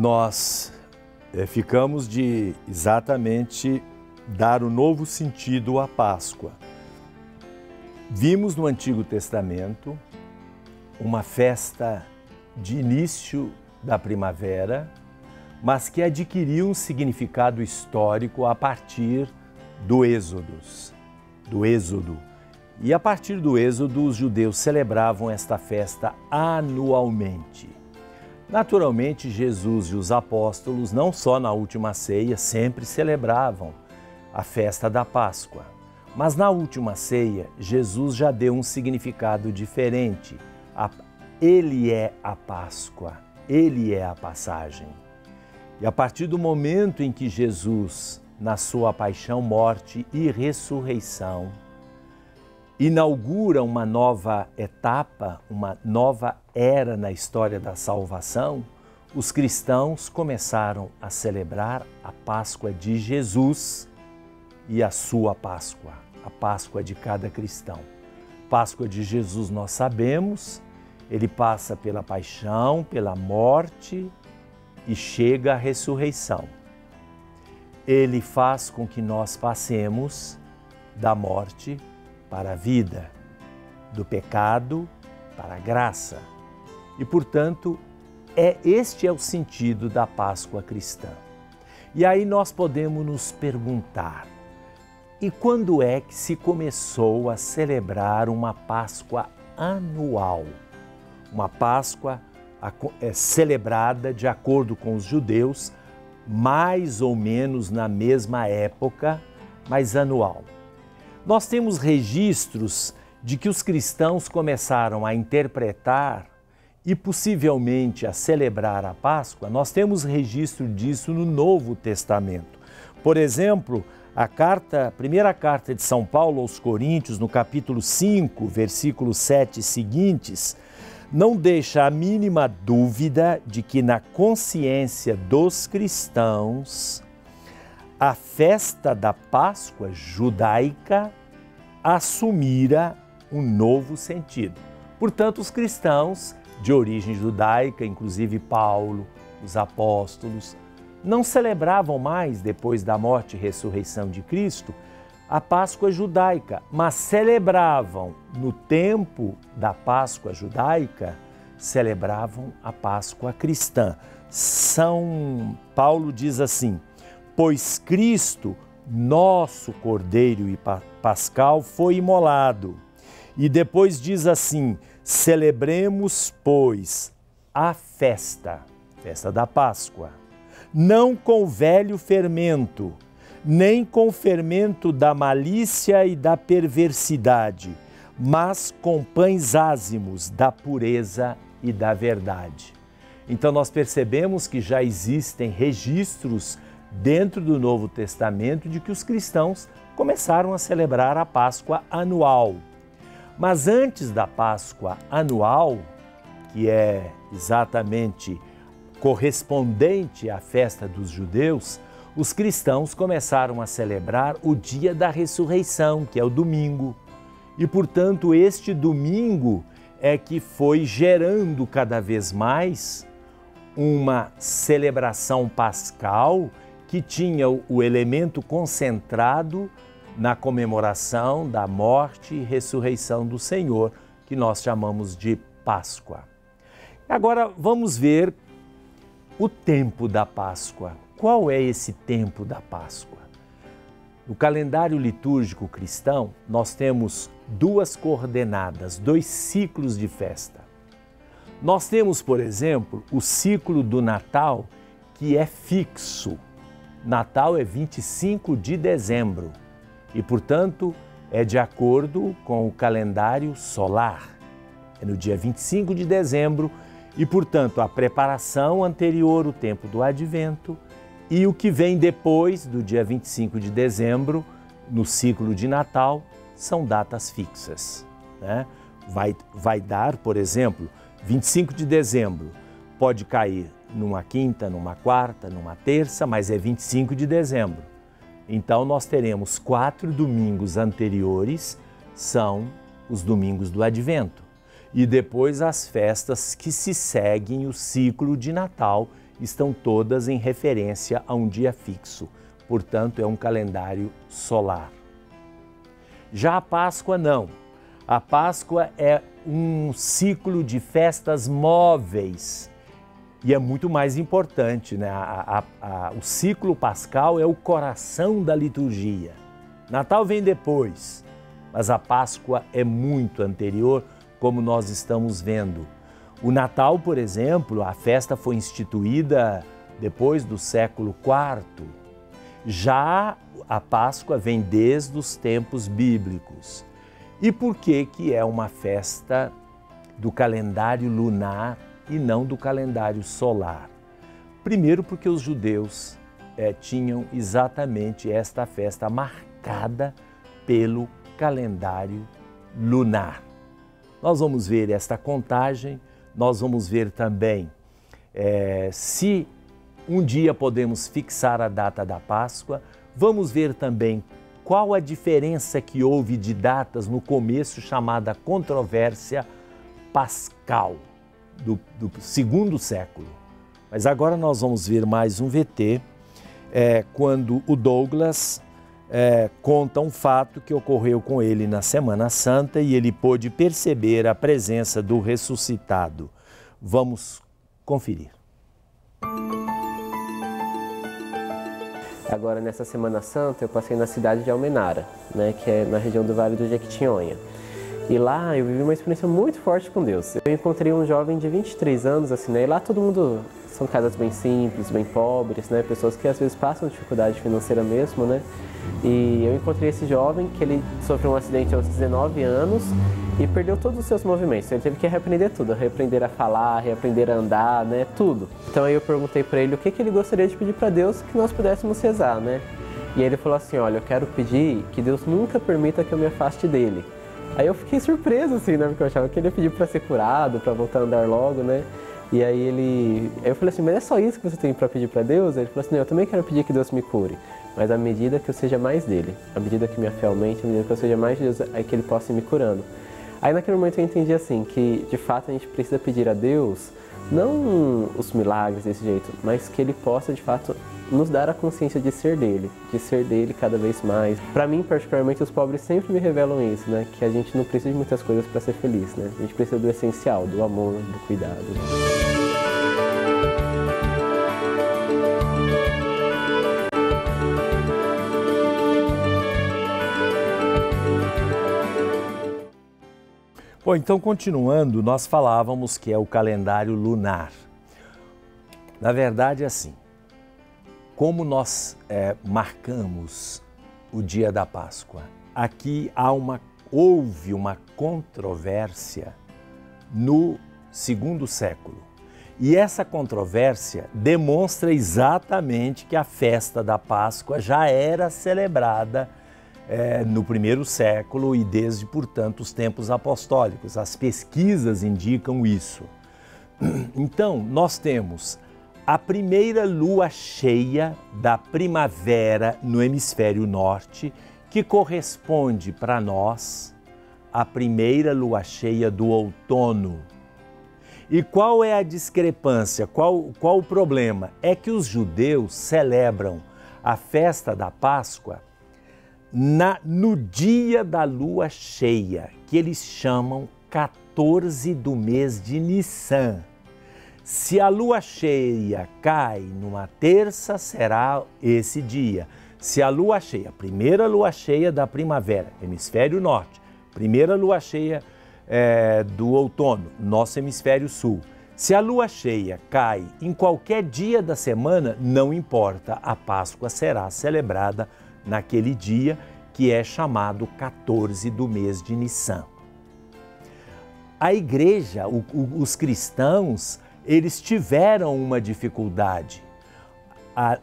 nós ficamos de exatamente dar o novo sentido à Páscoa. Vimos no Antigo Testamento uma festa de início da primavera, mas que adquiriu um significado histórico a partir do Êxodo. E a partir do Êxodo, os judeus celebravam esta festa anualmente. Naturalmente, Jesus e os apóstolos, não só na última ceia, sempre celebravam a festa da Páscoa. Mas na última ceia, Jesus já deu um significado diferente. Ele é a Páscoa, Ele é a passagem. E a partir do momento em que Jesus, na sua paixão, morte e ressurreição, inaugura uma nova etapa, uma nova era na história da salvação, os cristãos começaram a celebrar a Páscoa de Jesus e a sua Páscoa, a Páscoa de cada cristão. Páscoa de Jesus nós sabemos, ele passa pela paixão, pela morte e chega à ressurreição. Ele faz com que nós passemos da morte para a vida, do pecado para a graça. E, portanto, este é o sentido da Páscoa cristã. E aí nós podemos nos perguntar, e quando é que se começou a celebrar uma Páscoa anual? Uma Páscoa celebrada de acordo com os judeus, mais ou menos na mesma época, mas anual. Nós temos registros de que os cristãos começaram a interpretar e possivelmente a celebrar a Páscoa. Nós temos registro disso no Novo Testamento. Por exemplo, a primeira carta de São Paulo aos Coríntios, no capítulo 5, versículos 7 e seguintes, não deixa a mínima dúvida de que na consciência dos cristãos, a festa da Páscoa judaica assumira um novo sentido. Portanto, os cristãos de origem judaica, inclusive Paulo, os apóstolos, não celebravam mais, depois da morte e ressurreição de Cristo, a Páscoa judaica, mas celebravam no tempo da Páscoa judaica, celebravam a Páscoa cristã. São Paulo diz assim: pois Cristo, nosso Cordeiro e Pascal, foi imolado. E depois diz assim: celebremos, pois, a festa da Páscoa, não com velho fermento, nem com fermento da malícia e da perversidade, mas com pães ázimos da pureza e da verdade. Então nós percebemos que já existem registros dentro do Novo Testamento de que os cristãos começaram a celebrar a Páscoa anual. Mas antes da Páscoa anual, que é exatamente correspondente à festa dos judeus, os cristãos começaram a celebrar o dia da ressurreição, que é o domingo. E, portanto, este domingo é que foi gerando cada vez mais uma celebração pascal que tinha o elemento concentrado na comemoração da morte e ressurreição do Senhor, que nós chamamos de Páscoa. Agora vamos ver o tempo da Páscoa. Qual é esse tempo da Páscoa? No calendário litúrgico cristão, nós temos duas coordenadas, dois ciclos de festa. Nós temos, por exemplo, o ciclo do Natal, que é fixo. Natal é 25 de dezembro e, portanto, é de acordo com o calendário solar. É no dia 25 de dezembro e, portanto, a preparação anterior, o tempo do Advento, e o que vem depois do dia 25 de dezembro, no ciclo de Natal, são datas fixas, né? Vai dar, por exemplo, 25 de dezembro, pode cair numa quinta, numa quarta, numa terça, mas é 25 de dezembro. Então nós teremos 4 domingos anteriores, são os domingos do Advento. E depois as festas que se seguem o ciclo de Natal estão todas em referência a um dia fixo, portanto é um calendário solar. Já a Páscoa não. A Páscoa é um ciclo de festas móveis e é muito mais importante, né? O ciclo pascal é o coração da liturgia. Natal vem depois, mas a Páscoa é muito anterior, como nós estamos vendo. O Natal, por exemplo, a festa foi instituída depois do século IV. Já a Páscoa vem desde os tempos bíblicos. E por que que é uma festa do calendário lunar e não do calendário solar? Primeiro porque os judeus tinham exatamente esta festa marcada pelo calendário lunar. Nós vamos ver esta contagem, nós vamos ver também se um dia podemos fixar a data da Páscoa, vamos ver também qual a diferença que houve de datas no começo, chamada controvérsia pascal, do segundo século. Mas agora nós vamos ver mais um VT, quando o Douglas conta um fato que ocorreu com ele na Semana Santa e ele pôde perceber a presença do ressuscitado. Vamos conferir. Agora, nessa Semana Santa, eu passei na cidade de Almenara, né, que é na região do Vale do Jequitinhonha. E lá eu vivi uma experiência muito forte com Deus. Eu encontrei um jovem de 23 anos, assim, né, e lá todo mundo são casas bem simples, bem pobres, né, pessoas que às vezes passam dificuldade financeira mesmo, né. E eu encontrei esse jovem que ele sofreu um acidente aos 19 anos e perdeu todos os seus movimentos. Ele teve que reaprender tudo, reaprender a falar, reaprender a andar, né, tudo. Então aí eu perguntei para ele o que ele gostaria de pedir para Deus que nós pudéssemos rezar, né. E aí ele falou assim, olha, eu quero pedir que Deus nunca permita que eu me afaste dele. Aí eu fiquei surpreso, assim, né, porque eu achava que ele ia pedir para ser curado, para voltar a andar logo, né. E aí eu falei assim, mas é só isso que você tem para pedir para Deus? Ele falou assim, não, eu também quero pedir que Deus me cure, mas à medida que eu seja mais dele, à medida que minha fé aumente, à medida que eu seja mais de Deus, é que ele possa ir me curando. Aí naquele momento eu entendi assim, que de fato a gente precisa pedir a Deus, não os milagres desse jeito, mas que ele possa de fato nos dar a consciência de ser dele cada vez mais. Para mim, particularmente, os pobres sempre me revelam isso, né? Que a gente não precisa de muitas coisas para ser feliz, né? A gente precisa do essencial, do amor, do cuidado. Bom, então continuando, nós falávamos que é o calendário lunar. Na verdade, é assim, como nós marcamos o dia da Páscoa? Aqui houve uma controvérsia no segundo século. E essa controvérsia demonstra exatamente que a festa da Páscoa já era celebrada no primeiro século e desde, portanto, os tempos apostólicos. As pesquisas indicam isso. Então, nós temos a primeira lua cheia da primavera no hemisfério norte, que corresponde para nós à primeira lua cheia do outono. E qual é a discrepância? Qual o problema? É que os judeus celebram a festa da Páscoa no dia da lua cheia, que eles chamam 14 do mês de Nissan. Se a lua cheia cai numa terça, será esse dia. Se a lua cheia, primeira lua cheia da primavera, hemisfério norte, primeira lua cheia do outono, nosso hemisfério sul. Se a lua cheia cai em qualquer dia da semana, não importa, a Páscoa será celebrada naquele dia que é chamado 14 do mês de Nissan. A igreja, os cristãos, eles tiveram uma dificuldade.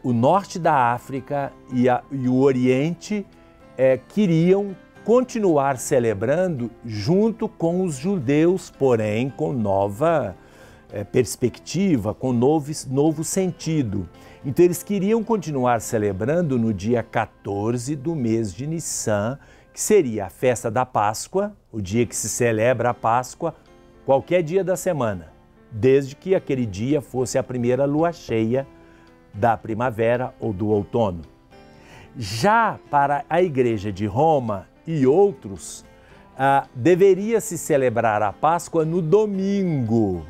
O norte da África e o Oriente queriam continuar celebrando junto com os judeus, porém com nova perspectiva, com novo sentido. Então eles queriam continuar celebrando no dia 14 do mês de Nissan, que seria a festa da Páscoa, o dia que se celebra a Páscoa, qualquer dia da semana. desde que aquele dia fosse a primeira lua cheia da primavera ou do outono. Já para a Igreja de Roma e outros, deveria se celebrar a Páscoa no domingo.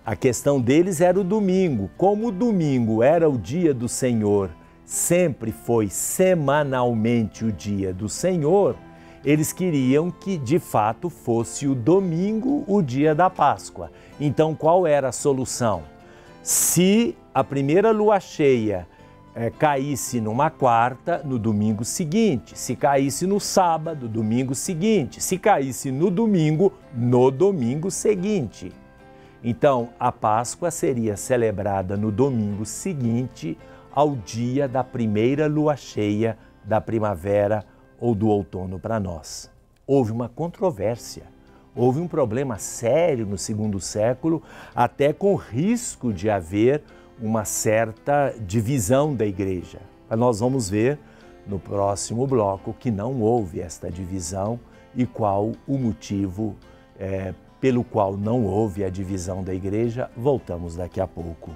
A questão deles era o domingo. Como o domingo era o dia do Senhor, sempre foi semanalmente o dia do Senhor, eles queriam que de fato fosse o domingo o dia da Páscoa. Então qual era a solução? Se a primeira lua cheia caísse numa quarta, no domingo seguinte, se caísse no sábado, domingo seguinte, se caísse no domingo seguinte. Então, a Páscoa seria celebrada no domingo seguinte ao dia da primeira lua cheia da primavera ou do outono para nós. Houve uma controvérsia, houve um problema sério no segundo século, até com risco de haver uma certa divisão da igreja. Mas nós vamos ver no próximo bloco que não houve esta divisão e qual o motivo pelo qual não houve a divisão da igreja. Voltamos daqui a pouco.